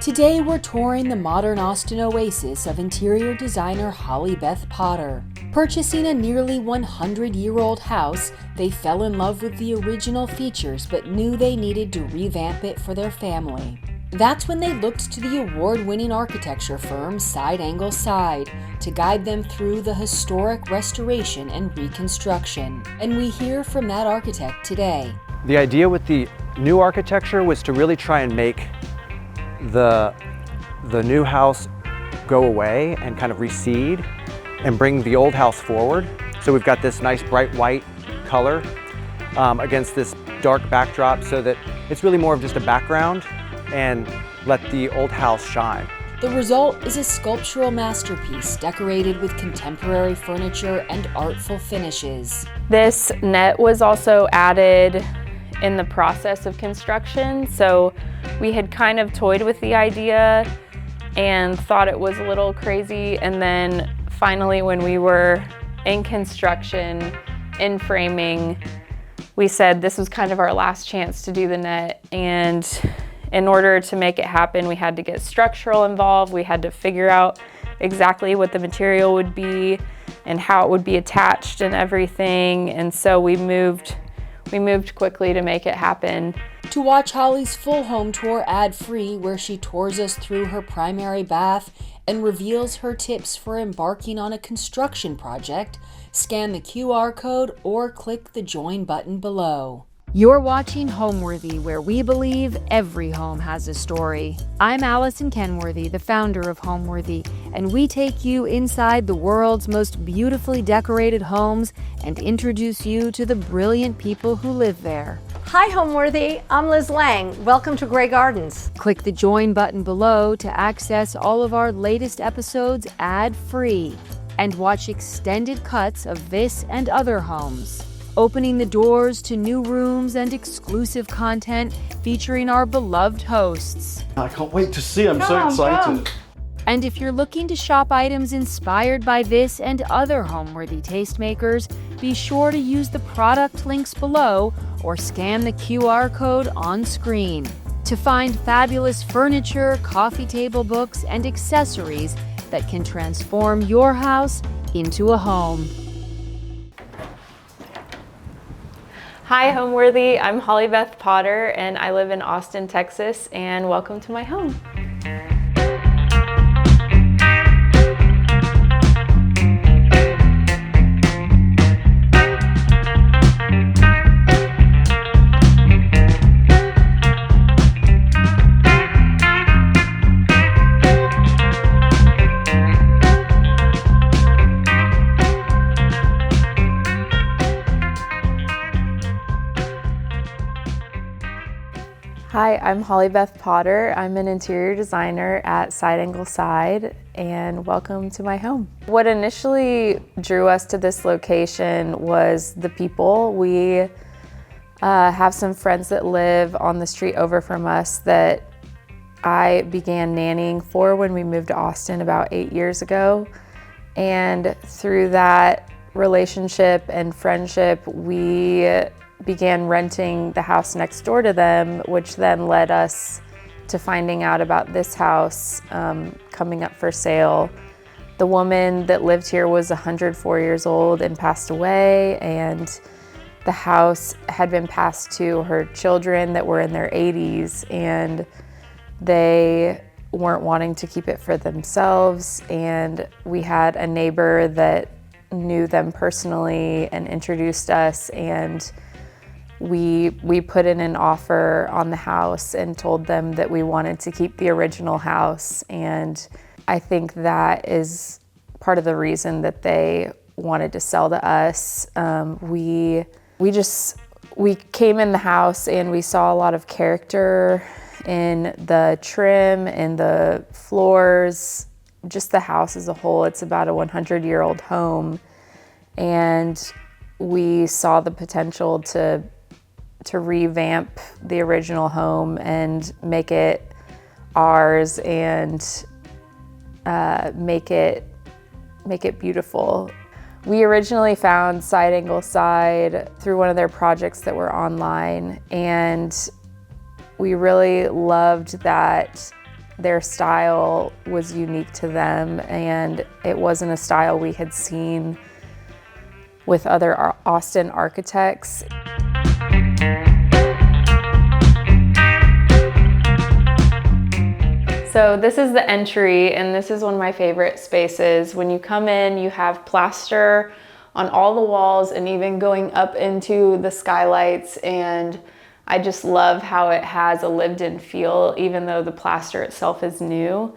Today we're touring the modern Austin Oasis of interior designer Holly Beth Potter. Purchasing a nearly 100-year-old house, they fell in love with the original features but knew they needed to revamp it for their family. That's when they looked to the award-winning architecture firm Side Angle Side to guide them through the historic restoration and reconstruction. And we hear from that architect today. The idea with the new architecture was to really try and make the new house go away and kind of recede and bring the old house forward. So we've got this nice bright white color against this dark backdrop so that it's really more of just a background and let the old house shine. The result is a sculptural masterpiece decorated with contemporary furniture and artful finishes. This net was also added in the process of construction, so we had kind of toyed with the idea and thought it was a little crazy, and then finally when we were in construction, in framing, we said this was kind of our last chance to do the net, and in order to make it happen we had to get structural involved. We had to figure out exactly what the material would be and how it would be attached and everything, and so we moved quickly to make it happen. To watch Holly's full home tour ad-free, where she tours us through her primary bath and reveals her tips for embarking on a construction project, scan the QR code or click the join button below. You're watching Homeworthy, where we believe every home has a story. I'm Allison Kenworthy, the founder of Homeworthy, and we take you inside the world's most beautifully decorated homes and introduce you to the brilliant people who live there. Hi Homeworthy, I'm Liz Lang. Welcome to Grey Gardens. Click the join button below to access all of our latest episodes ad-free and watch extended cuts of this and other homes, opening the doors to new rooms and exclusive content featuring our beloved hosts. I can't wait to see, I'm so excited. And if you're looking to shop items inspired by this and other Homeworthy tastemakers, be sure to use the product links below or scan the QR code on screen to find fabulous furniture, coffee table books, and accessories that can transform your house into a home. Hi Homeworthy, I'm Holly Beth Potter and I live in Austin, Texas, and welcome to my home. Hi, I'm Holly Beth Potter. I'm an interior designer at Side Angle Side, and welcome to my home. What initially drew us to this location was the people. We have some friends that live on the street over from us that I began nannying for when we moved to Austin about 8 years ago. And through that relationship and friendship, we began renting the house next door to them, which then led us to finding out about this house coming up for sale. The woman that lived here was 104 years old and passed away, and the house had been passed to her children that were in their 80s, and they weren't wanting to keep it for themselves. And we had a neighbor that knew them personally and introduced us, and we put in an offer on the house and told them that we wanted to keep the original house. And I think that is part of the reason that they wanted to sell to us. We came in the house and we saw a lot of character in the trim and the floors, just the house as a whole. It's about a 100-year-old home, and we saw the potential to revamp the original home and make it ours and make it beautiful. We originally found Side Angle Side through one of their projects that were online, and we really loved that Their style was unique to them, and it wasn't a style we had seen with other Austin architects. So this is the entry, and this is one of my favorite spaces. When you come in, you have plaster on all the walls and even going up into the skylights, and I just love how it has a lived-in feel, even though the plaster itself is new.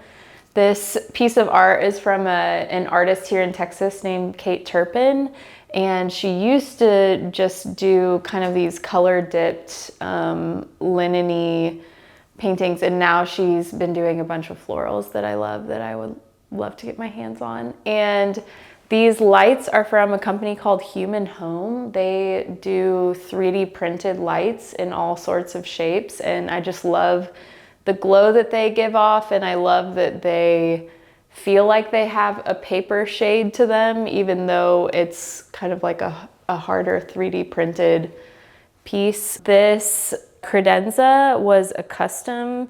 This piece of art is from an artist here in Texas named Kate Turpin, and she used to just do kind of these color-dipped, linen-y paintings, and now she's been doing a bunch of florals that I love, that I would love to get my hands on. And these lights are from a company called Human Home. They do 3D printed lights in all sorts of shapes, and I just love the glow that they give off, and I love that they feel like they have a paper shade to them, even though it's kind of like a harder 3D printed piece. This credenza was a custom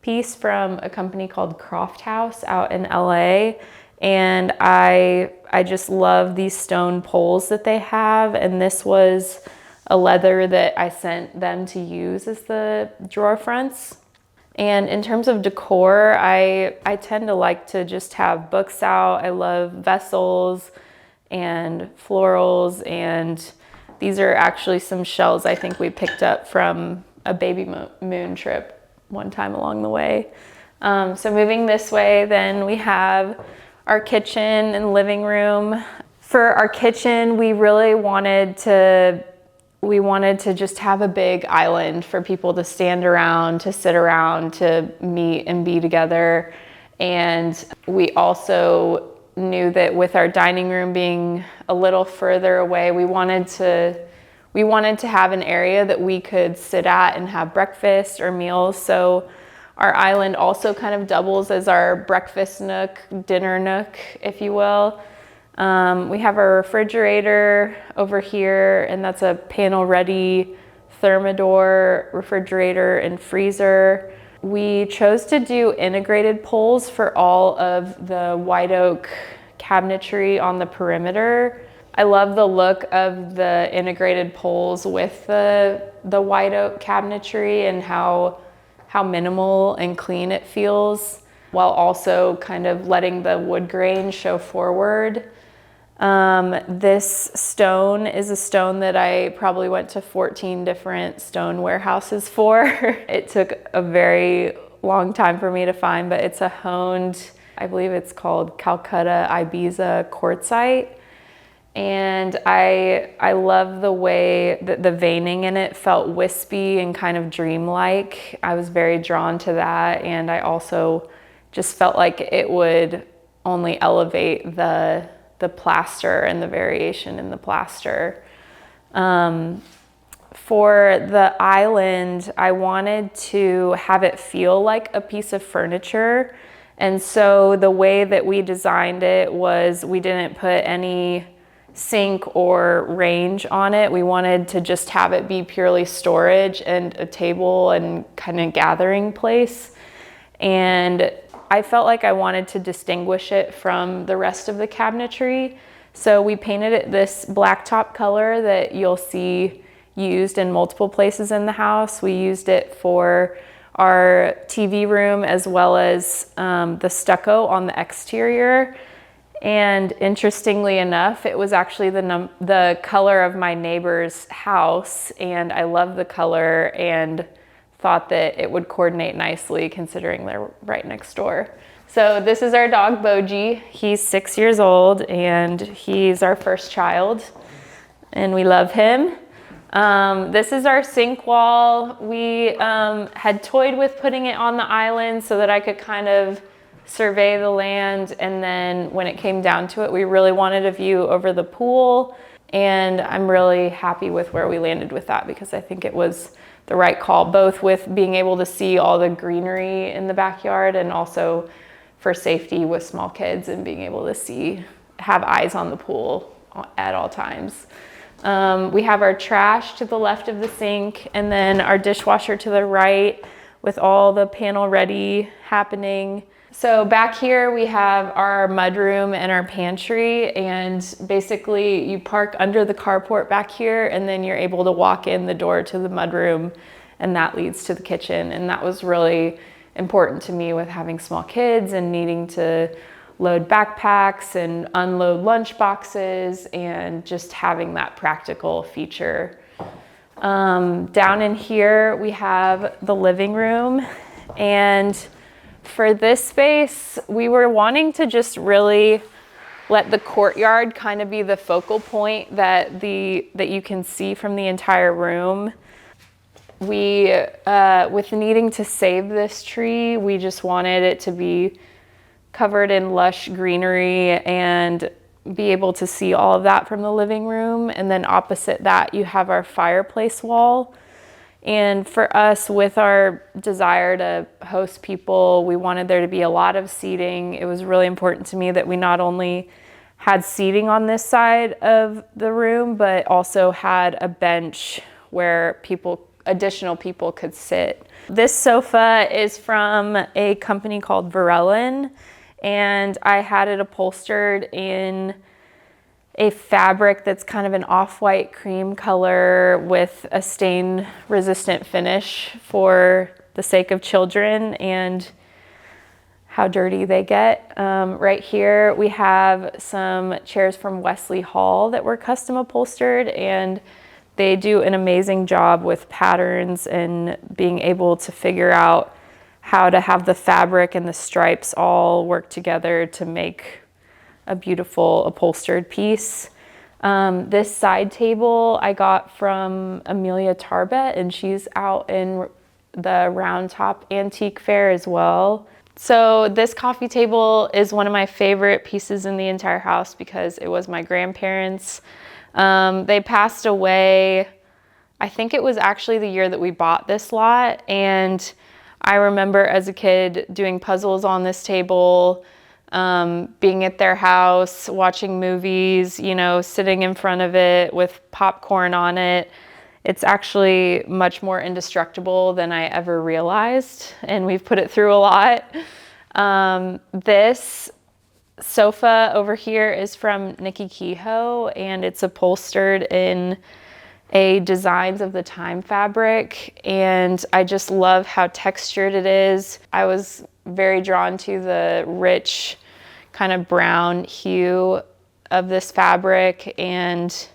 piece from a company called Croft House out in LA, and I just love these stone poles that they have, and this was a leather that I sent them to use as the drawer fronts. And in terms of decor, I tend to like to just have books out. I love vessels and florals, and these are actually some shells I think we picked up from a baby moon trip one time along the way. So moving this way, then we have our kitchen and living room. For our kitchen, we really wanted to just have a big island for people to stand around, to sit around, to meet and be together. And we also knew that with our dining room being a little further away, we wanted to have an area that we could sit at and have breakfast or meals. So our island also kind of doubles as our breakfast nook, dinner nook, if you will. We have our refrigerator over here, and that's a panel-ready Thermador refrigerator and freezer. We chose to do integrated poles for all of the white oak cabinetry on the perimeter. I love the look of the integrated poles with the white oak cabinetry and how minimal and clean it feels, while also kind of letting the wood grain show forward. This stone is a stone that I probably went to 14 different stone warehouses for. It took a very long time for me to find, but it's a honed, I believe it's called Calcutta Ibiza quartzite. And I love the way that the veining in it felt wispy and kind of dreamlike. I was very drawn to that, and I also just felt like it would only elevate the plaster and the variation in the plaster. For the island, I wanted to have it feel like a piece of furniture. And so the way that we designed it was we didn't put any sink or range on it. We wanted to just have it be purely storage and a table and kind of gathering place. And I felt like I wanted to distinguish it from the rest of the cabinetry. So we painted it this blacktop color that you'll see used in multiple places in the house. We used it for our TV room as well as the stucco on the exterior. And interestingly enough, it was actually the color of my neighbor's house, and I love the color and thought that it would coordinate nicely considering they're right next door. So this is our dog Boji. He's 6 years old, and he's our first child, and we love him. This is our sink wall. We had toyed with putting it on the island so that I could kind of survey the land, and then when it came down to it, we really wanted a view over the pool, and I'm really happy with where we landed with that because I think it was the right call, both with being able to see all the greenery in the backyard and also for safety with small kids and being able to have eyes on the pool at all times. We have our trash to the left of the sink, and then our dishwasher to the right. with all the panel ready happening. So back here we have our mudroom and our pantry, and basically you park under the carport back here and then you're able to walk in the door to the mudroom, and that leads to the kitchen. And that was really important to me with having small kids and needing to load backpacks and unload lunch boxes, and just having that practical feature. Down in here we have the living room, and for this space we were wanting to just really let the courtyard kind of be the focal point that you can see from the entire room. We, with needing to save this tree, we just wanted it to be covered in lush greenery and be able to see all of that from the living room. And then opposite that, you have our fireplace wall. And for us, with our desire to host people, we wanted there to be a lot of seating. It was really important to me that we not only had seating on this side of the room, but also had a bench where additional people could sit. This sofa is from a company called Varellin, and I had it upholstered in a fabric that's kind of an off-white cream color with a stain-resistant finish for the sake of children and how dirty they get. Right here we have some chairs from Wesley Hall that were custom upholstered, and they do an amazing job with patterns and being able to figure out how to have the fabric and the stripes all work together to make a beautiful upholstered piece. This side table I got from Amelia Tarbet, and she's out in the Round Top Antique Fair as well. So this coffee table is one of my favorite pieces in the entire house because it was my grandparents'. They passed away, I think it was actually the year that we bought this lot, and I remember as a kid doing puzzles on this table, being at their house, watching movies, you know, sitting in front of it with popcorn on it. It's actually much more indestructible than I ever realized, and we've put it through a lot. This sofa over here is from Nikki Kehoe, and it's upholstered in a Designs of the Time fabric, and I just love how textured it is. I was very drawn to the rich kind of brown hue of this fabric, and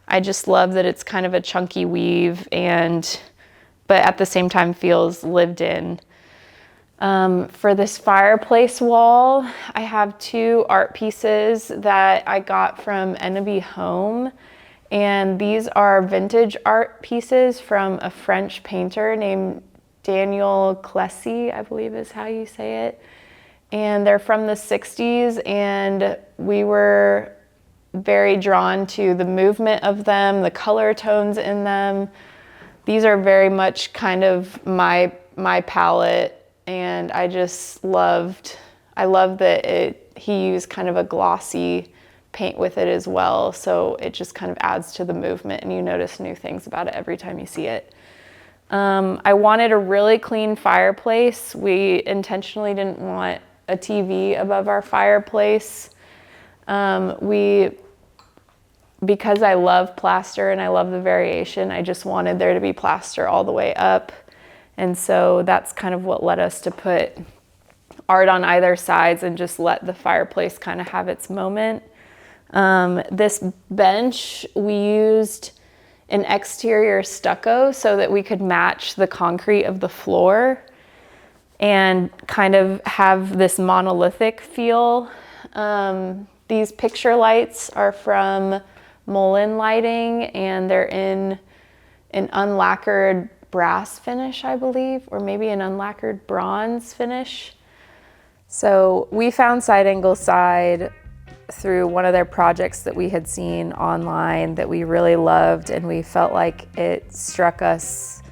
I just love that it's kind of a chunky weave, but at the same time feels lived in. For this fireplace wall, I have two art pieces that I got from Entryway Home, and these are vintage art pieces from a French painter named Daniel Clessy, I believe is how you say it. And they're from the 60s, and we were very drawn to the movement of them, the color tones in them. These are very much kind of my palette, and I love that he used kind of a glossy paint with it as well, so it just kind of adds to the movement, and you notice new things about it every time you see it. I wanted a really clean fireplace. We intentionally didn't want a TV above our fireplace. Because I love plaster and I love the variation, I just wanted there to be plaster all the way up, and so that's kind of what led us to put art on either sides and just let the fireplace kind of have its moment. This bench, we used an exterior stucco so that we could match the concrete of the floor and kind of have this monolithic feel. These picture lights are from Mullen Lighting, and they're in an unlacquered brass finish, I believe, or maybe an unlacquered bronze finish. So we found Side Angle Side through one of their projects that we had seen online that we really loved, and we felt like it struck us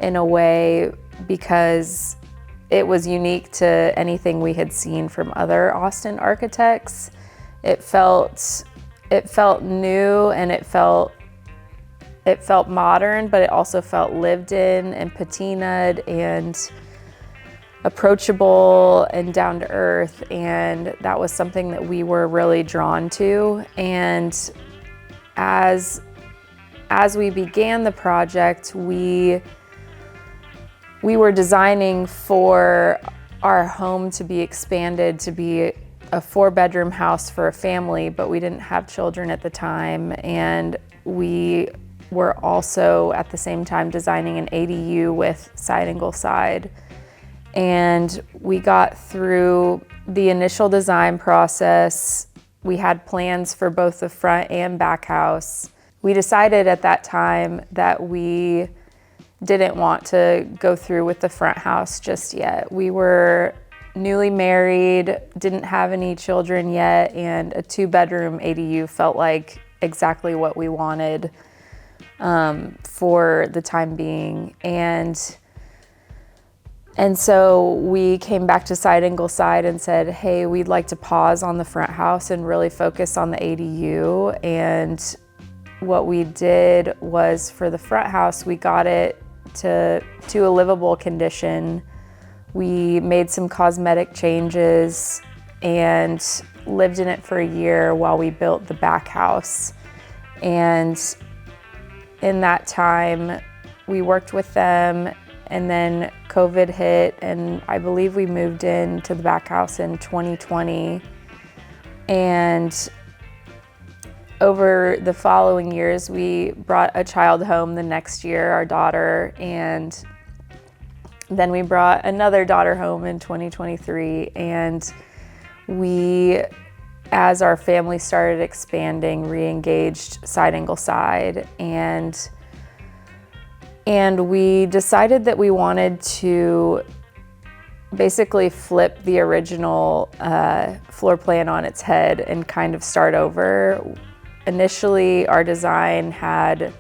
in a way because it was unique to anything we had seen from other Austin architects. It felt new, and it felt it felt modern, but it also felt lived in and patinaed and approachable and down to earth. And that was something that we were really drawn to. And as we began the project, we were designing for our home to be expanded to be a 4-bedroom house for a family, but we didn't have children at the time. And we were also at the same time designing an ADU with side angle side. And we got through the initial design process. We had plans for both the front and back house. We decided at that time that we didn't want to go through with the front house just yet. We were newly married, didn't have any children yet, and a 2-bedroom ADU felt like exactly what we wanted for the time being. And so we came back to Side Angle Side and said, hey, we'd like to pause on the front house and really focus on the ADU. And what we did was, for the front house, we got it to a livable condition. We made some cosmetic changes and lived in it for a year while we built the back house. And in that time, we worked with them, and then COVID hit, and I believe we moved into the back house in 2020. And over the following years, we brought a child home the next year, our daughter, and then we brought another daughter home in 2023. And we, as our family started expanding, re-engaged Side Angle Side, and we decided that we wanted to basically flip the original floor plan on its head and kind of start over. Initially, our design had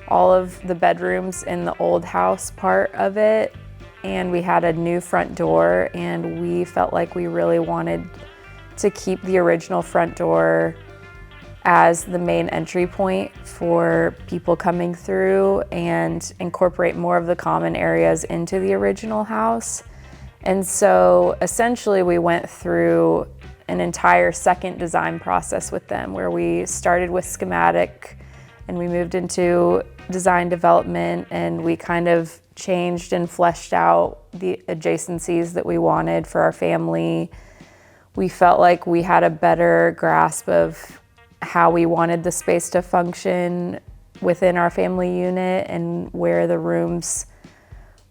all of the bedrooms in the old house part of it, and we had a new front door, and we felt like we really wanted to keep the original front door as the main entry point for people coming through and incorporate more of the common areas into the original house. And so essentially we went through an entire second design process with them, where we started with schematic and we moved into design development, and we kind of changed and fleshed out the adjacencies that we wanted for our family. We felt like we had a better grasp of how we wanted the space to function within our family unit and where the rooms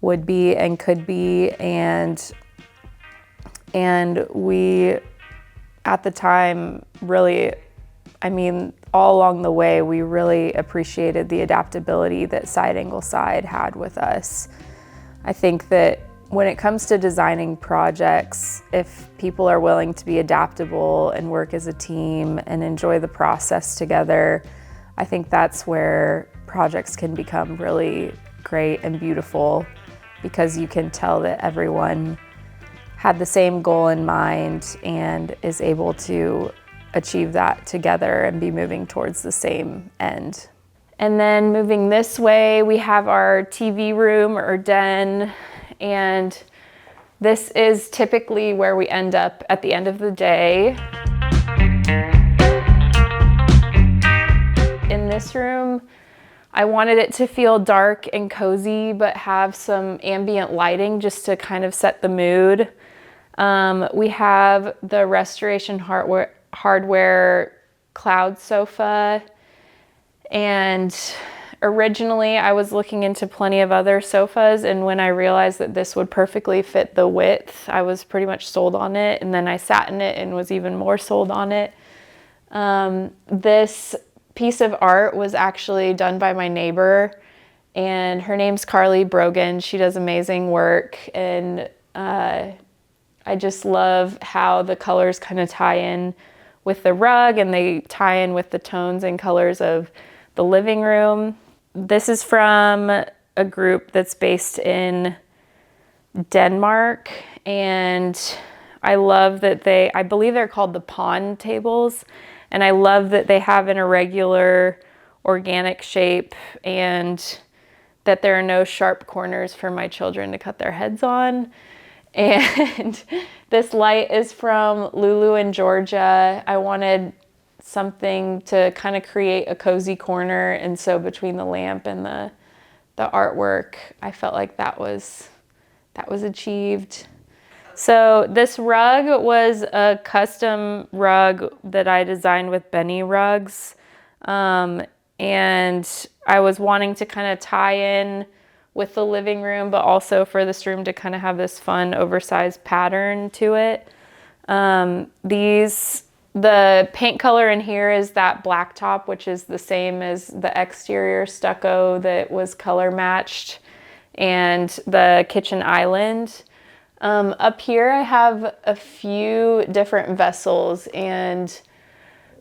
would be and could be. And we, at the time, really, all along the way, we really appreciated the adaptability that Side Angle Side had with us. I think that when it comes to designing projects, if people are willing to be adaptable and work as a team and enjoy the process together, I think that's where projects can become really great and beautiful, because you can tell that everyone had the same goal in mind and is able to achieve that together and be moving towards the same end. And then moving this way, we have our TV room or den. And this is typically where we end up at the end of the day. In this room, I wanted it to feel dark and cozy, but have some ambient lighting just to kind of set the mood. We have the Restoration Hardware cloud sofa, and originally I was looking into plenty of other sofas, and when I realized that this would perfectly fit the width, I was pretty much sold on it, and then I sat in it and was even more sold on it. This piece of art was actually done by my neighbor, and her name's Carly Brogan. She does amazing work, and I just love how the colors kind of tie in with the rug, and they tie in with the tones and colors of the living room. This is from a group that's based in Denmark, and I love that I believe they're called the pond tables, and I love that they have an irregular organic shape, and that there are no sharp corners for my children to cut their heads on. And this light is from Lulu in Georgia. I wanted something to kind of create a cozy corner, and so between the lamp and the artwork, I felt like that was achieved. So this rug was a custom rug that I designed with Benny Rugs. And I was wanting to kind of tie in with the living room, but also for this room to kind of have this fun oversized pattern to it. The paint color in here is that black top, which is the same as the exterior stucco that was color matched, and the kitchen island. Up here I have a few different vessels, and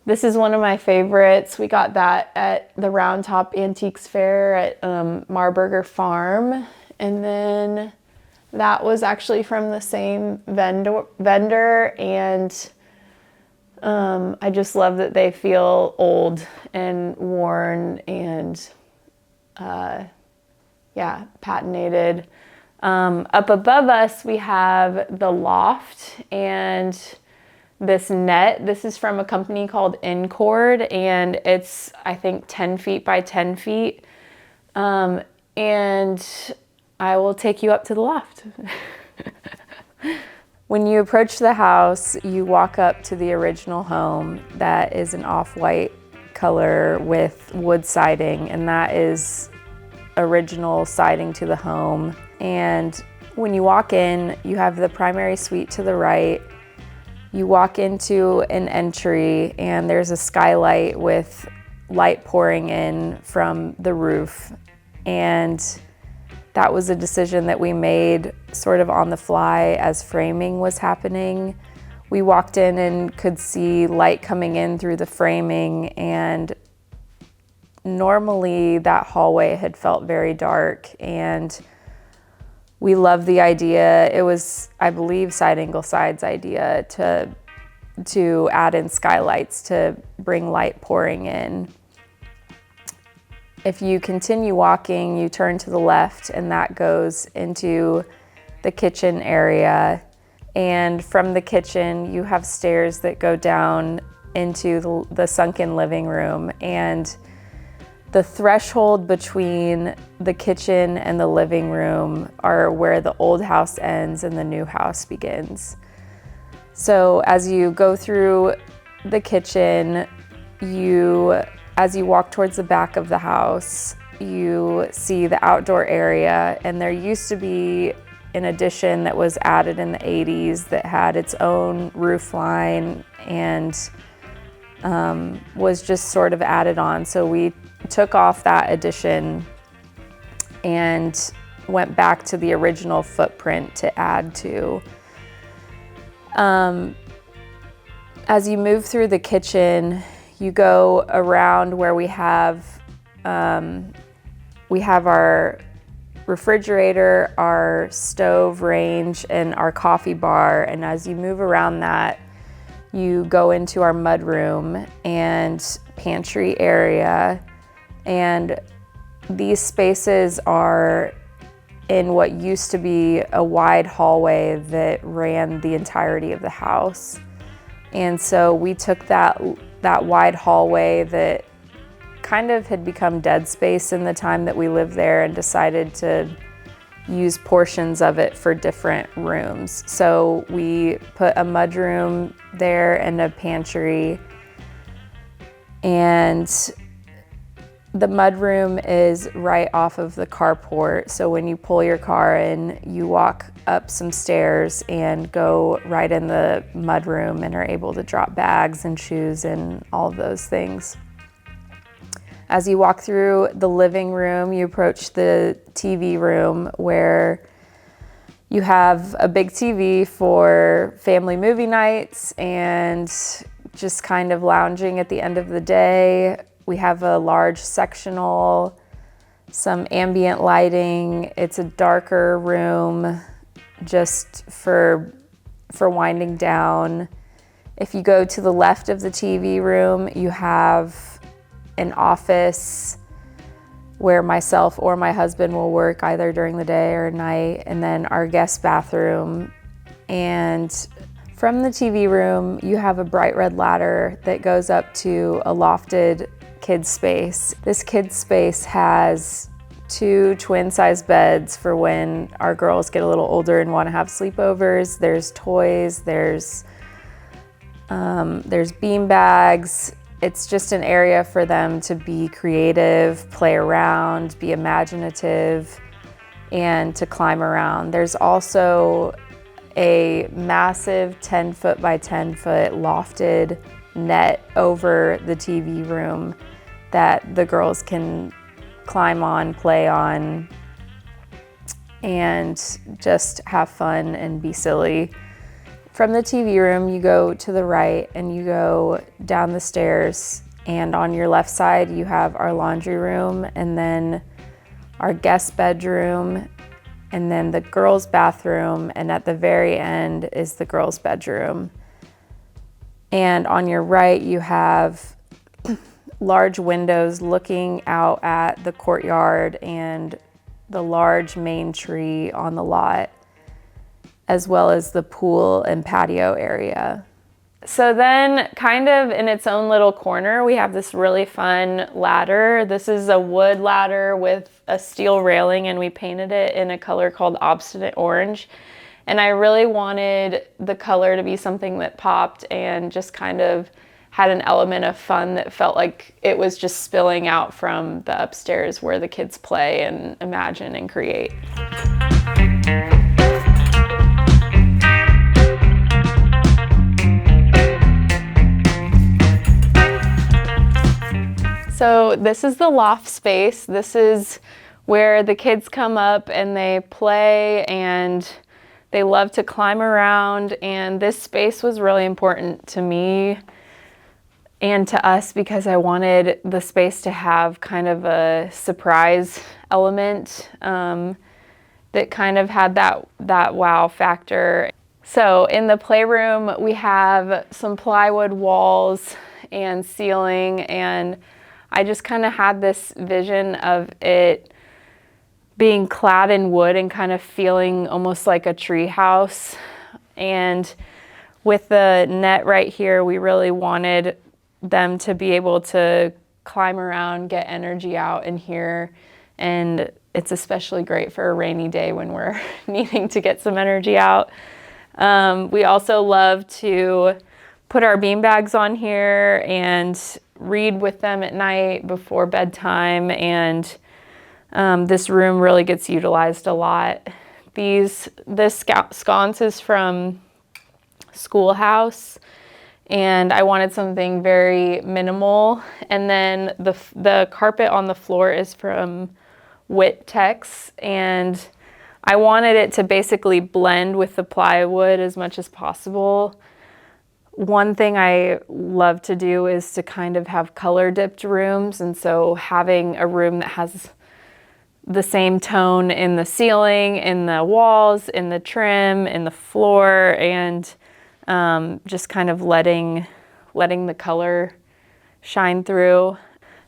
this is one of my favorites. We got that at the Round Top Antiques Fair at Marburger Farm. And then that was actually from the same vendor, and I just love that they feel old and worn and patinated. Up above us we have the loft and this net. This is from a company called Incord, and it's, I think, 10 feet by 10 feet. And I will take you up to the loft. When you approach the house, you walk up to the original home that is an off-white color with wood siding, and that is original siding to the home. And when you walk in, you have the primary suite to the right. You walk into an entry, and there's a skylight with light pouring in from the roof. And that was a decision that we made sort of on the fly as framing was happening. We walked in and could see light coming in through the framing, and normally that hallway had felt very dark, and we loved the idea. It was, I believe, Side Angle Side's idea to add in skylights to bring light pouring in. If you continue walking, you turn to the left, and that goes into the kitchen area. And from the kitchen, you have stairs that go down into the sunken living room. And the threshold between the kitchen and the living room are where the old house ends and the new house begins. So as you go through the kitchen, as you walk towards the back of the house, you see the outdoor area, and there used to be an addition that was added in the 80s that had its own roof line and was just sort of added on. So we took off that addition and went back to the original footprint to add to. As you move through the kitchen, you go around where we have our refrigerator, our stove range, and our coffee bar. And as you move around that, you go into our mudroom and pantry area. And these spaces are in what used to be a wide hallway that ran the entirety of the house. And so we took that wide hallway that kind of had become dead space in the time that we lived there and decided to use portions of it for different rooms. So we put a mudroom there and a pantry. And the mudroom is right off of the carport. So when you pull your car in, you walk up some stairs and go right in the mudroom and are able to drop bags and shoes and all of those things. As you walk through the living room, you approach the TV room where you have a big TV for family movie nights and just kind of lounging at the end of the day. We have a large sectional, some ambient lighting. It's a darker room just for winding down. If you go to the left of the TV room, you have an office where myself or my husband will work either during the day or night, and then our guest bathroom. And from the TV room, you have a bright red ladder that goes up to a lofted kids space. This kids space has 2 twin-size beds for when our girls get a little older and want to have sleepovers. There's toys, there's bean bags. It's just an area for them to be creative, play around, be imaginative, and to climb around. There's also a massive 10-foot by 10-foot lofted net over the TV room that the girls can climb on, play on, and just have fun and be silly. From the TV room, you go to the right and you go down the stairs, and on your left side you have our laundry room, and then our guest bedroom, and then the girls' bathroom, and at the very end is the girls' bedroom. And on your right you have large windows looking out at the courtyard and the large main tree on the lot, as well as the pool and patio area. So then, kind of in its own little corner, we have this really fun ladder. This is a wood ladder with a steel railing, and we painted it in a color called Obstinate Orange. And I really wanted the color to be something that popped and just kind of had an element of fun that felt like it was just spilling out from the upstairs where the kids play and imagine and create. So this is the loft space. This is where the kids come up and they play and they love to climb around. And this space was really important to me and to us because I wanted the space to have kind of a surprise element that kind of had that wow factor. So in the playroom, we have some plywood walls and ceiling, and I just kind of had this vision of it being clad in wood and kind of feeling almost like a tree house. And with the net right here, we really wanted them to be able to climb around, get energy out in here. And it's especially great for a rainy day when we're needing to get some energy out. We also love to put our bean bags on here and read with them at night before bedtime, and this room really gets utilized a lot. This sconce is from Schoolhouse, and I wanted something very minimal. And then the carpet on the floor is from Wittex, and I wanted it to basically blend with the plywood as much as possible. One thing I love to do is to kind of have color dipped rooms, and so having a room that has the same tone in the ceiling, in the walls, in the trim, in the floor, and just kind of letting the color shine through.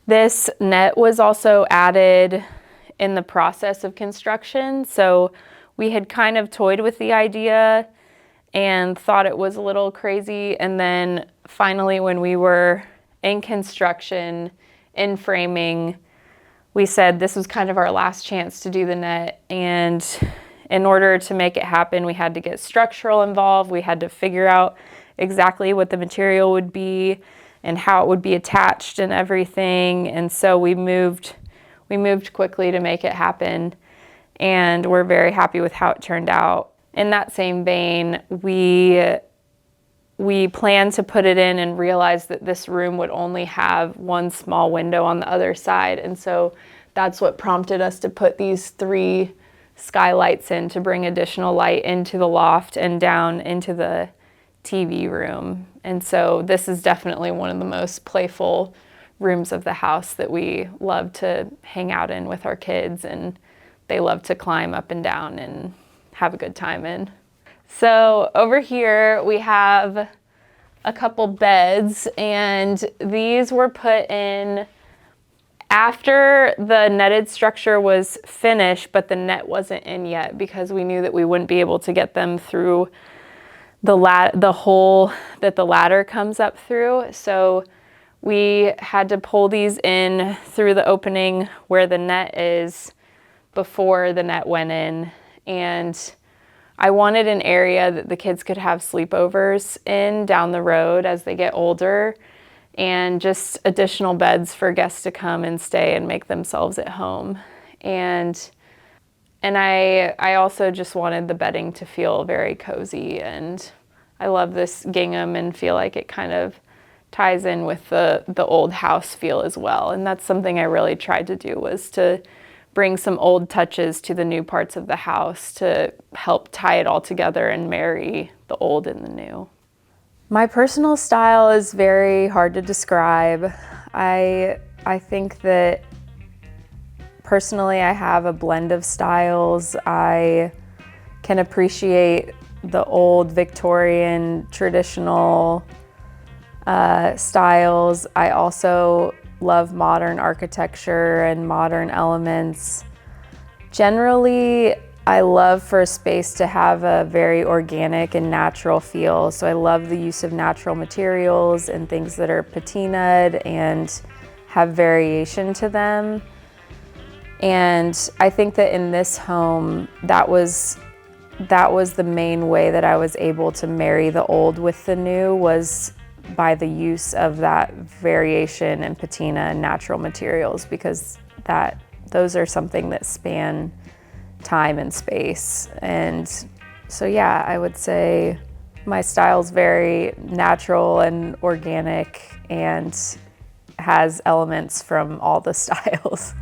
This net was also added in the process of construction, so we had kind of toyed with the idea and thought it was a little crazy. And then finally, when we were in construction, in framing, we said this was kind of our last chance to do the net. And in order to make it happen, we had to get structural involved. We had to figure out exactly what the material would be and how it would be attached and everything. And so we moved quickly to make it happen. And we're very happy with how it turned out. In that same vein, we planned to put it in and realized that this room would only have one small window on the other side. And so that's what prompted us to put these 3 skylights in to bring additional light into the loft and down into the TV room. And so this is definitely one of the most playful rooms of the house that we love to hang out in with our kids, and they love to climb up and down and have a good time in. So over here we have a couple beds, and these were put in After the netted structure was finished, but the net wasn't in yet because we knew that we wouldn't be able to get them through the hole that the ladder comes up through. So we had to pull these in through the opening where the net is before the net went in. And I wanted an area that the kids could have sleepovers in down the road as they get older, and just additional beds for guests to come and stay and make themselves at home. And I also just wanted the bedding to feel very cozy, and I love this gingham and feel like it kind of ties in with the old house feel as well. And that's something I really tried to do, was to bring some old touches to the new parts of the house to help tie it all together and marry the old and the new. My personal style is very hard to describe. I think that personally I have a blend of styles. I can appreciate the old Victorian traditional styles. I also love modern architecture and modern elements. Generally, I love for a space to have a very organic and natural feel. So I love the use of natural materials and things that are patinaed and have variation to them. And I think that in this home, that was the main way that I was able to marry the old with the new, was by the use of that variation and patina and natural materials, because those are something that span time and space. And so yeah, I would say my style's very natural and organic and has elements from all the styles.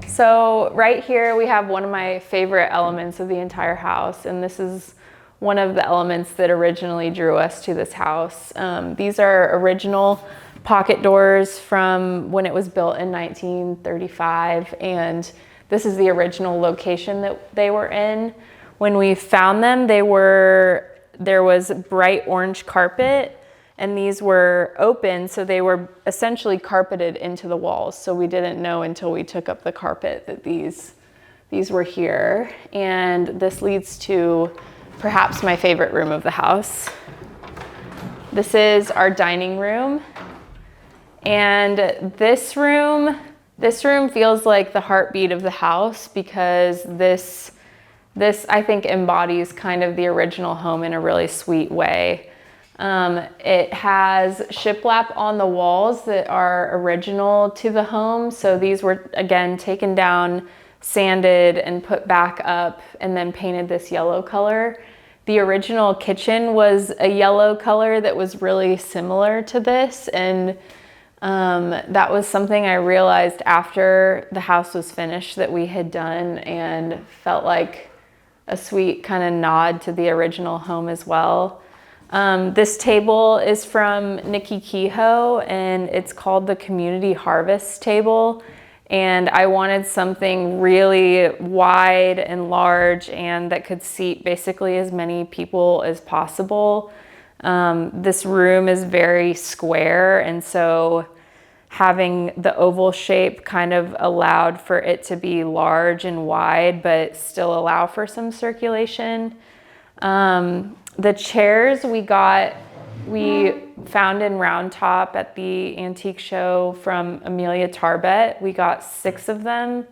So right here we have one of my favorite elements of the entire house, and this is one of the elements that originally drew us to this house. These are original pocket doors from when it was built in 1935, and this is the original location that they were in. When we found them, there was bright orange carpet, and these were open, so they were essentially carpeted into the walls. So we didn't know until we took up the carpet that these were here. And this leads to perhaps my favorite room of the house. This is our dining room. And this room feels like the heartbeat of the house, because this I think embodies kind of the original home in a really sweet way. It has shiplap on the walls that are original to the home. So these were, again, taken down, sanded, and put back up, and then painted this yellow color. The original kitchen was a yellow color that was really similar to this, and that was something I realized after the house was finished that we had done, and felt like a sweet kind of nod to the original home as well. This table is from Nikki Kehoe, and it's called the Community Harvest Table. And I wanted something really wide and large and that could seat basically as many people as possible. This room is very square, and so having the oval shape kind of allowed for it to be large and wide, but still allow for some circulation. The chairs we found in Round Top at the antique show from Amelia Tarbett. We got 6 of them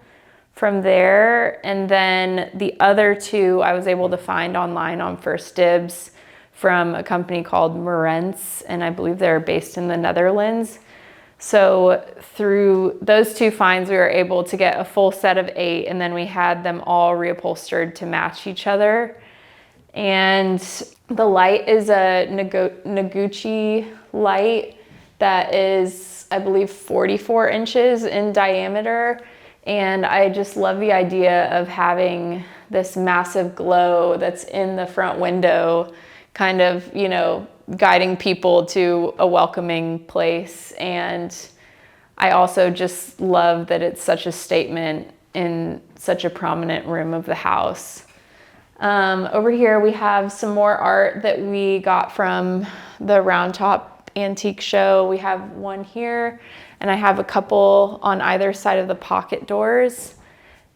from there. And then the other 2 I was able to find online on First Dibs from a company called Marentz, and I believe they're based in the Netherlands. So through those 2 finds, we were able to get a full set of 8, and then we had them all reupholstered to match each other. And the light is a Noguchi light that is, I believe, 44 inches in diameter. And I just love the idea of having this massive glow that's in the front window, kind of, you know, guiding people to a welcoming place. And I also just love that it's such a statement in such a prominent room of the house. Over here we have some more art that we got from the Round Top Antique Show. We have one here, and I have a couple on either side of the pocket doors.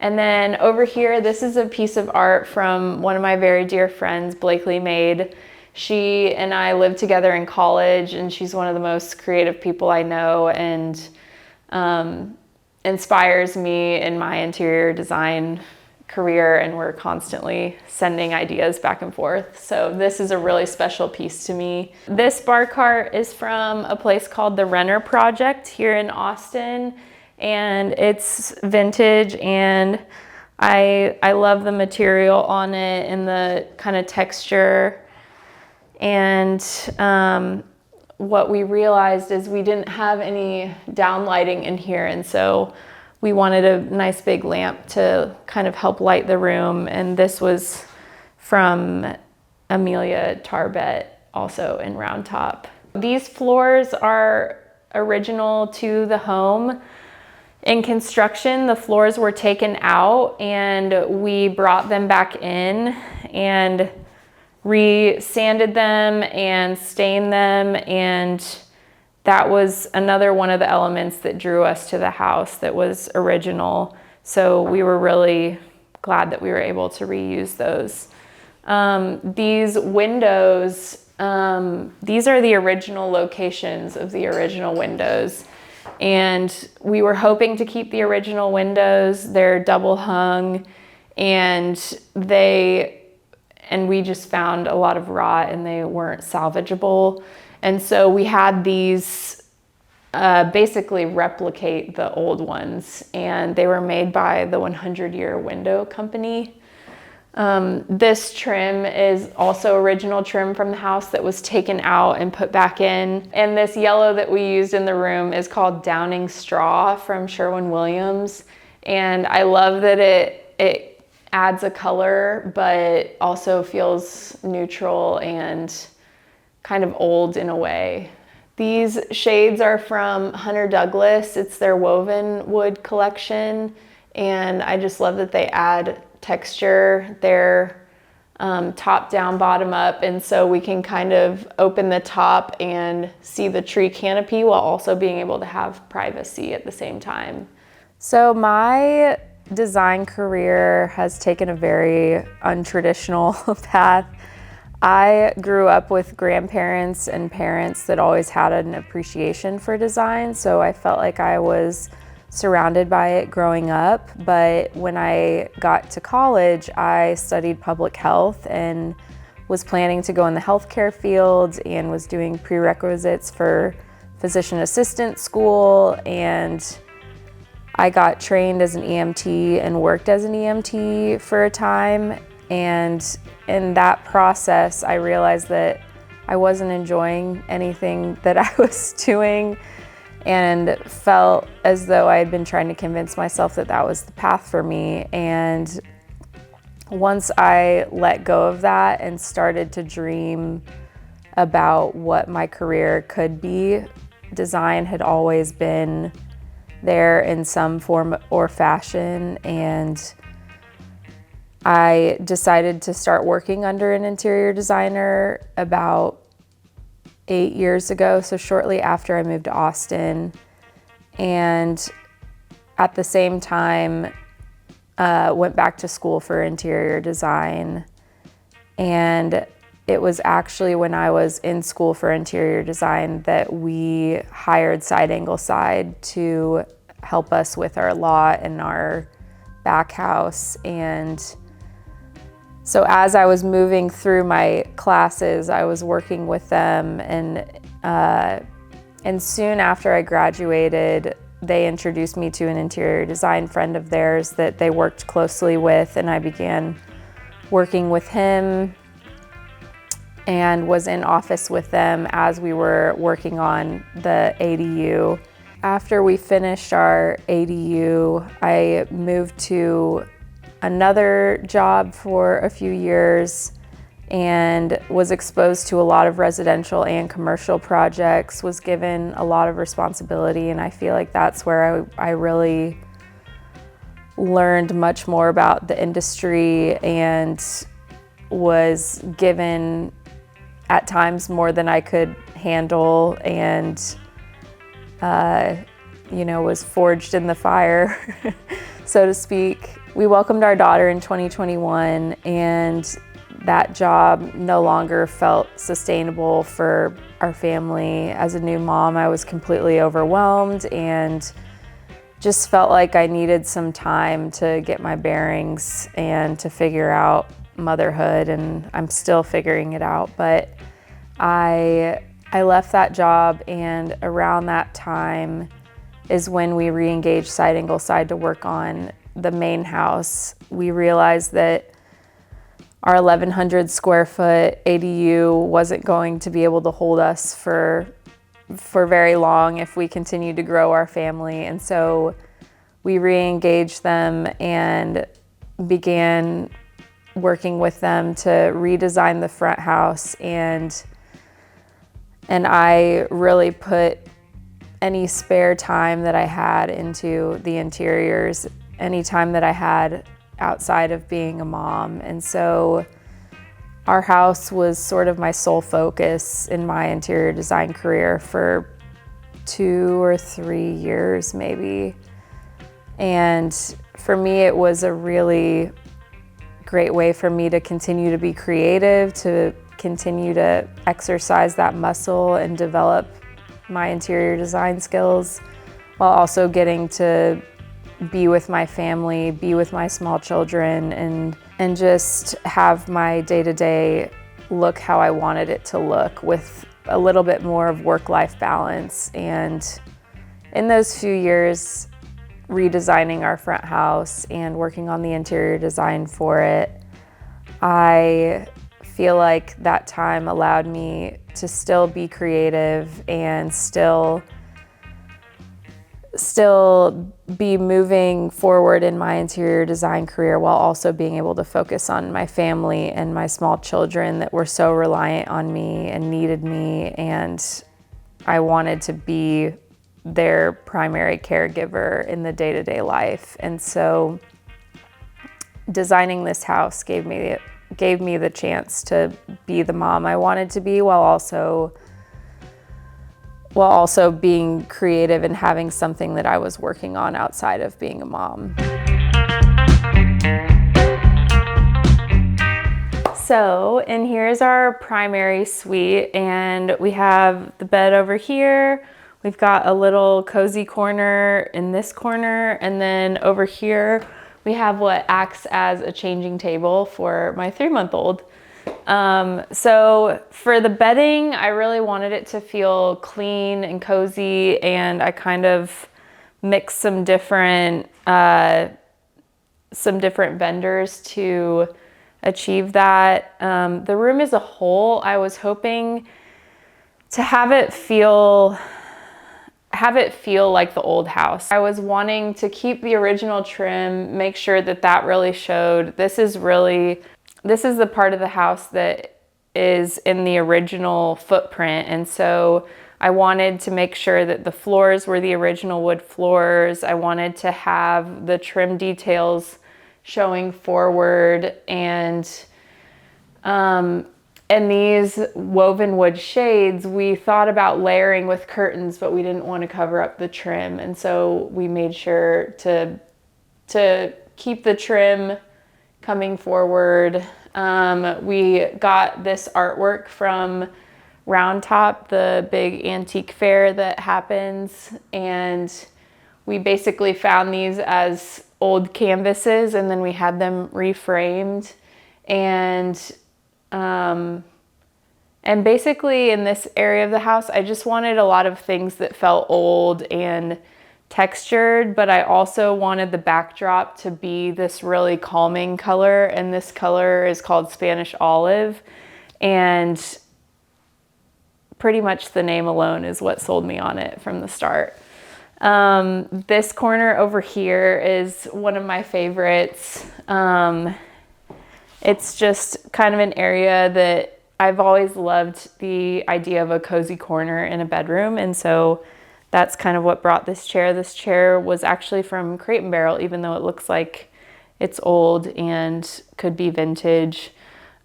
And then over here, this is a piece of art from one of my very dear friends, Blakely Maid. She and I lived together in college, and she's one of the most creative people I know, and inspires me in my interior design career, and we're constantly sending ideas back and forth. So this is a really special piece to me. This bar cart is from a place called the Renner Project here in Austin, and it's vintage, and I love the material on it and the kind of texture. And what we realized is we didn't have any downlighting in here, and so we wanted a nice big lamp to kind of help light the room, and this was from Amelia Tarbett, also in Round Top. These floors are original to the home. In construction, the floors were taken out and we brought them back in and re-sanded them and stained them, and that was another one of the elements that drew us to the house that was original. So we were really glad that we were able to reuse those. These windows, these are the original locations of the original windows. And we were hoping to keep the original windows. They're double hung, and we just found a lot of rot and they weren't salvageable. And so we had these basically replicate the old ones, and they were made by the 100-Year Window Company. This trim is also original trim from the house that was taken out and put back in. And this yellow that we used in the room is called Downing Straw from Sherwin-Williams. And I love that it adds a color, but also feels neutral and kind of old in a way. These shades are from Hunter Douglas. It's their woven wood collection, and I just love that they add texture. They're top down, bottom up, and so we can kind of open the top and see the tree canopy while also being able to have privacy at the same time. So my design career has taken a very untraditional path. I grew up with grandparents and parents that always had an appreciation for design, so I felt like I was surrounded by it growing up. But when I got to college, I studied public health and was planning to go in the healthcare field and was doing prerequisites for physician assistant school, and I got trained as an EMT and worked as an EMT for a time. And in that process, I realized that I wasn't enjoying anything that I was doing, and felt as though I had been trying to convince myself that that was the path for me. And once I let go of that and started to dream about what my career could be, design had always been there in some form or fashion. And I decided to start working under an interior designer about 8 years ago, so shortly after I moved to Austin. And at the same time, went back to school for interior design. And it was actually when I was in school for interior design that we hired Side Angle Side to help us with our lot and our back house. And so as I was moving through my classes, I was working with them, and soon after I graduated, they introduced me to an interior design friend of theirs that they worked closely with, and I began working with him and was in office with them as we were working on the ADU. After we finished our ADU, I moved to another job for a few years and was exposed to a lot of residential and commercial projects, was given a lot of responsibility, and I feel like that's where I really learned much more about the industry and was given at times more than I could handle, and was forged in the fire, so to speak. We welcomed our daughter in 2021, and that job no longer felt sustainable for our family. As a new mom, I was completely overwhelmed and just felt like I needed some time to get my bearings and to figure out motherhood, and I'm still figuring it out. But I left that job, and around that time is when we re-engaged Side Angle Side to work on the main house. We realized that our 1,100 square foot ADU wasn't going to be able to hold us for very long if we continued to grow our family. And so we re-engaged them and began working with them to redesign the front house. And I really put any spare time that I had into the interiors, any time that I had outside of being a mom. And so our house was sort of my sole focus in my interior design career for 2 or 3 years maybe. And for me, it was a really great way for me to continue to be creative, to continue to exercise that muscle and develop my interior design skills, while also getting to be with my family, be with my small children, and just have my day-to-day look how I wanted it to look, with a little bit more of work-life balance. And in those few years, redesigning our front house and working on the interior design for it, I feel like that time allowed me to still be creative and still be moving forward in my interior design career, while also being able to focus on my family and my small children that were so reliant on me and needed me, and I wanted to be their primary caregiver in the day-to-day life. And so designing this house gave me the chance to be the mom I wanted to be, while also being creative and having something that I was working on outside of being a mom. So, and here's our primary suite, and we have the bed over here. We've got a little cozy corner in this corner, and then over here we have what acts as a changing table for my 3-month-old. So for the bedding, I really wanted it to feel clean and cozy, and I kind of mixed some different vendors to achieve that. The room as a whole, I was hoping to have it feel like the old house. I was wanting to keep the original trim, make sure that really showed. This is the part of the house that is in the original footprint. And so I wanted to make sure that the floors were the original wood floors. I wanted to have the trim details showing forward, and these woven wood shades, we thought about layering with curtains, but we didn't want to cover up the trim. And so we made sure to keep the trim coming forward. We got this artwork from Round Top, the big antique fair that happens. And we basically found these as old canvases, and then we had them reframed. And basically in this area of the house, I just wanted a lot of things that felt old and textured, but I also wanted the backdrop to be this really calming color. And this color is called Spanish Olive. And pretty much the name alone is what sold me on it from the start. This corner over here is one of my favorites. It's just kind of an area that I've always loved, the idea of a cozy corner in a bedroom. And so that's kind of what brought this chair. This chair was actually from Crate and Barrel, even though it looks like it's old and could be vintage.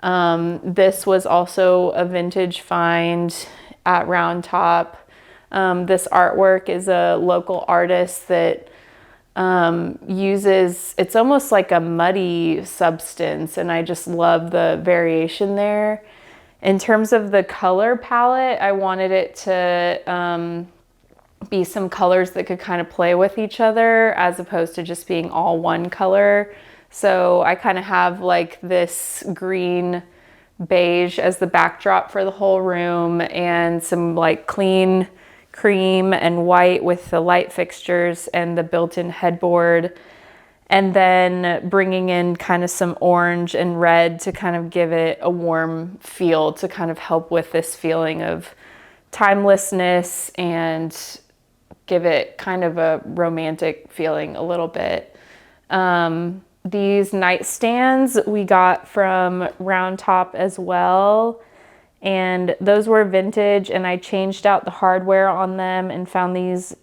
This was also a vintage find at Round Top. This artwork is a local artist that uses, it's almost like a muddy substance, and I just love the variation there. In terms of the color palette, I wanted it to be some colors that could kind of play with each other as opposed to just being all one color. So I kind of have like this green beige as the backdrop for the whole room, and some like clean cream and white with the light fixtures and the built-in headboard. And then bringing in kind of some orange and red to kind of give it a warm feel to kind of help with this feeling of timelessness and give it kind of a romantic feeling a little bit. These nightstands we got from Round Top as well, and those were vintage, and I changed out the hardware on them and found these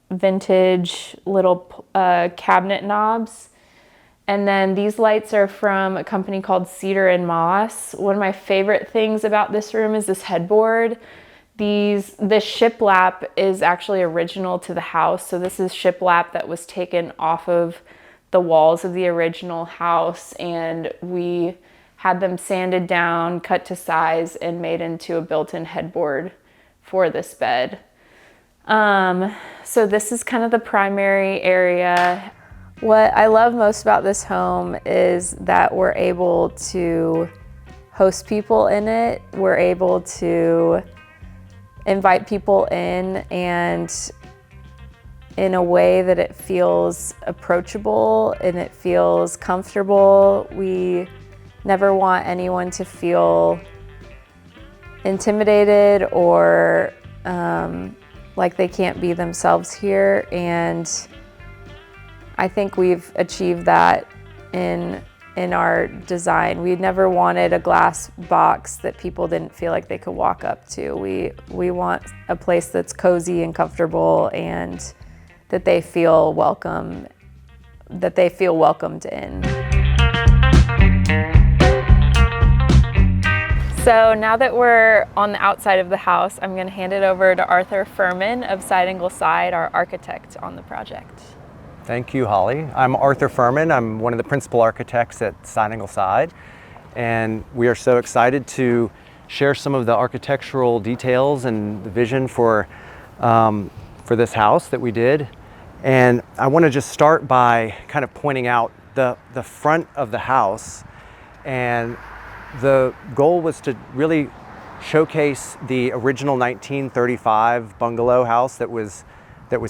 vintage little cabinet knobs. And then these lights are from a company called Cedar and Moss. One of my favorite things about this room is this headboard. This shiplap is actually original to the house. So this is shiplap that was taken off of the walls of the original house, and we had them sanded down, cut to size, and made into a built-in headboard for this bed. So this is kind of the primary area. What I love most about this home is that we're able to host people in it. We're able to invite people in, and in a way that it feels approachable and it feels comfortable. We never want anyone to feel intimidated or like they can't be themselves here. And I think we've achieved that in our design. We never wanted a glass box that people didn't feel like they could walk up to. We want a place that's cozy and comfortable, and that they feel welcome, that they feel welcomed in. So now that we're on the outside of the house, I'm going to hand it over to Arthur Furman of Side Angle Side, our architect on the project. Thank you, Holly. I'm Arthur Furman. I'm one of the principal architects at Side Angle Side, and we are so excited to share some of the architectural details and the vision for this house that we did. And I want to just start by kind of pointing out the front of the house, and the goal was to really showcase the original 1935 bungalow house that was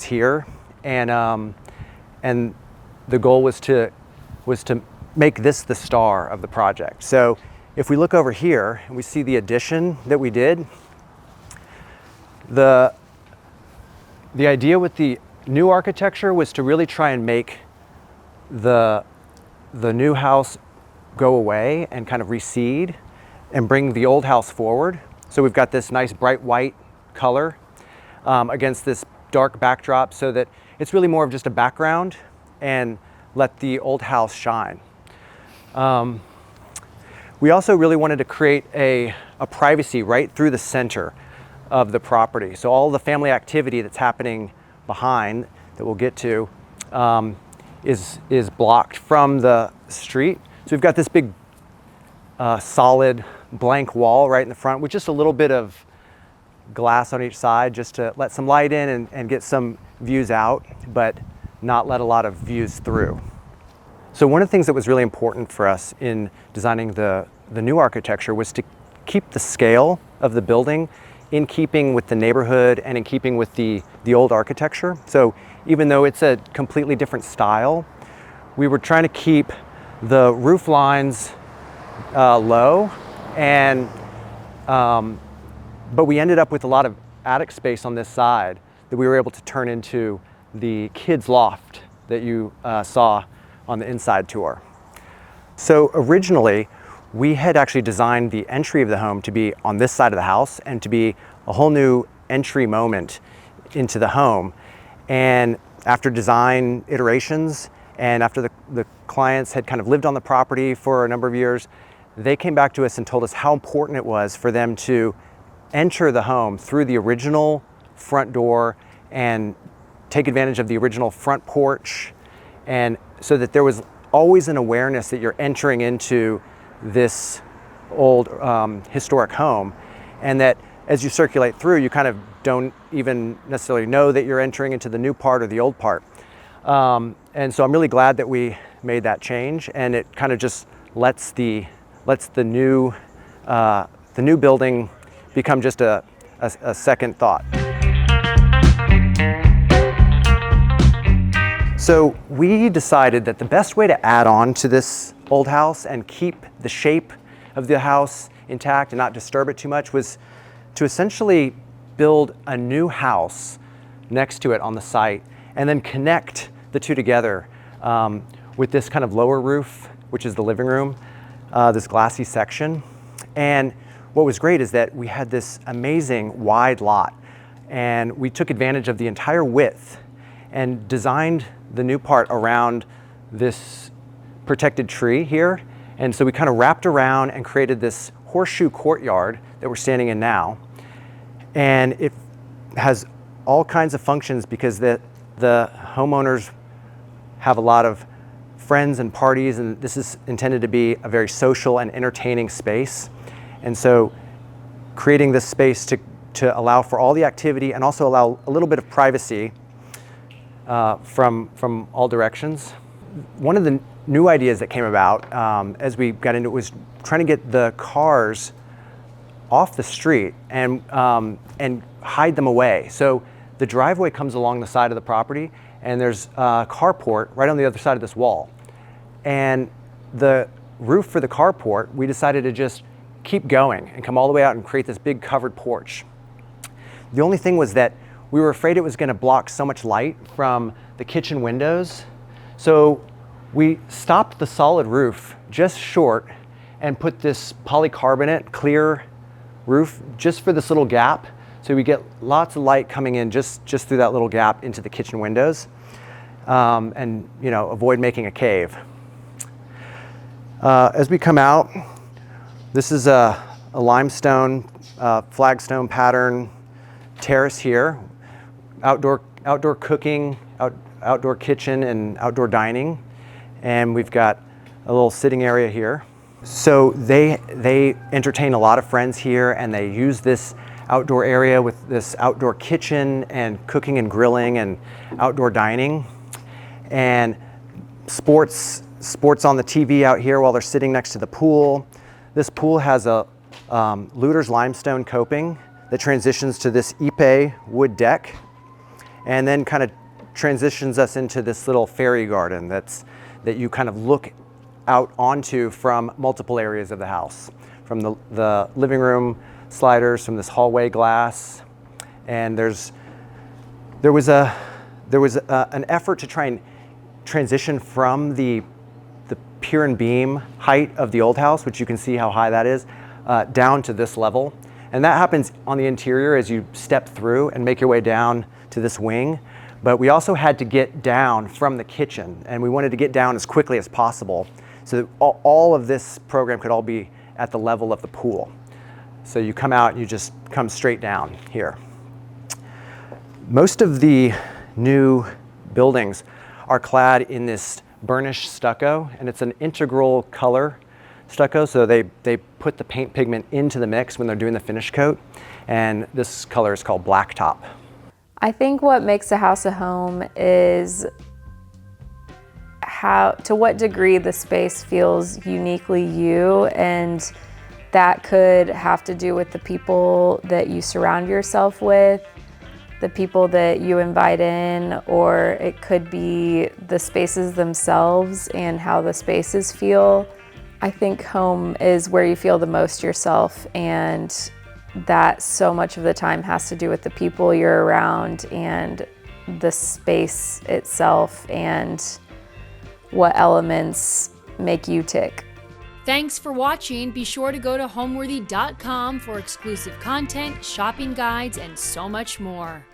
here, and the goal was to make this the star of the project. So if we look over here and we see the addition that we did, the idea with the new architecture was to really try and make the new house go away and kind of recede and bring the old house forward. So we've got this nice bright white color against this dark backdrop, so that it's really more of just a background and let the old house shine. We also really wanted to create a privacy right through the center of the property. So all the family activity that's happening behind, that we'll get to, is blocked from the street. So we've got this big solid blank wall right in the front with just a little bit of glass on each side, just to let some light in and get some views out, but not let a lot of views through. So one of the things that was really important for us in designing the new architecture was to keep the scale of the building in keeping with the neighborhood and in keeping with the old architecture. So even though it's a completely different style, we were trying to keep the roof lines low, and but we ended up with a lot of attic space on this side that we were able to turn into the kids' loft that you saw on the inside tour. So originally, we had actually designed the entry of the home to be on this side of the house and to be a whole new entry moment into the home. And after design iterations, and after the clients had kind of lived on the property for a number of years, they came back to us and told us how important it was for them to enter the home through the original front door and take advantage of the original front porch, and so that there was always an awareness that you're entering into this old historic home, and that as you circulate through, you kind of don't even necessarily know that you're entering into the new part or the old part. And so I'm really glad that we made that change, and it kind of just lets the new building become just a second thought. So we decided that the best way to add on to this old house and keep the shape of the house intact and not disturb it too much was to essentially build a new house next to it on the site, and then connect the two together with this kind of lower roof, which is the living room, this glassy section. And what was great is that we had this amazing wide lot, and we took advantage of the entire width and designed the new part around this protected tree here. And so we kind of wrapped around and created this horseshoe courtyard that we're standing in now. And it has all kinds of functions because the homeowners have a lot of friends and parties, and this is intended to be a very social and entertaining space. And so creating this space to allow for all the activity and also allow a little bit of privacy from all directions. One of the new ideas that came about as we got into it was trying to get the cars off the street and hide them away. So the driveway comes along the side of the property, and there's a carport right on the other side of this wall. And the roof for the carport, we decided to just keep going and come all the way out and create this big covered porch. The only thing was that we were afraid it was going to block so much light from the kitchen windows. So we stopped the solid roof just short and put this polycarbonate clear roof just for this little gap. So we get lots of light coming in just through that little gap into the kitchen windows, and avoid making a cave. As we come out, this is a limestone flagstone pattern terrace here. Outdoor cooking, outdoor kitchen, and outdoor dining. And we've got a little sitting area here. So they entertain a lot of friends here, and they use this outdoor area with this outdoor kitchen and cooking and grilling and outdoor dining. And sports on the TV out here while they're sitting next to the pool. This pool has a Luder's limestone coping that transitions to this Ipe wood deck, and then kind of transitions us into this little fairy garden that you kind of look out onto from multiple areas of the house, from the living room sliders, from this hallway glass. And there was an effort to try and transition from the pier and beam height of the old house, which you can see how high that is, down to this level. And that happens on the interior as you step through and make your way down to this wing. But we also had to get down from the kitchen, and we wanted to get down as quickly as possible so that all of this program could all be at the level of the pool. So you come out and you just come straight down here. Most of the new buildings are clad in this burnished stucco, and it's an integral color stucco, so they put the paint pigment into the mix when they're doing the finish coat, and this color is called blacktop. I think what makes a house a home is to what degree the space feels uniquely you, and that could have to do with the people that you surround yourself with, the people that you invite in, or it could be the spaces themselves and how the spaces feel. I think home is where you feel the most yourself, and that so much of the time has to do with the people you're around and the space itself and what elements make you tick. Thanks for watching. Be sure to go to homeworthy.com for exclusive content, shopping guides, and so much more.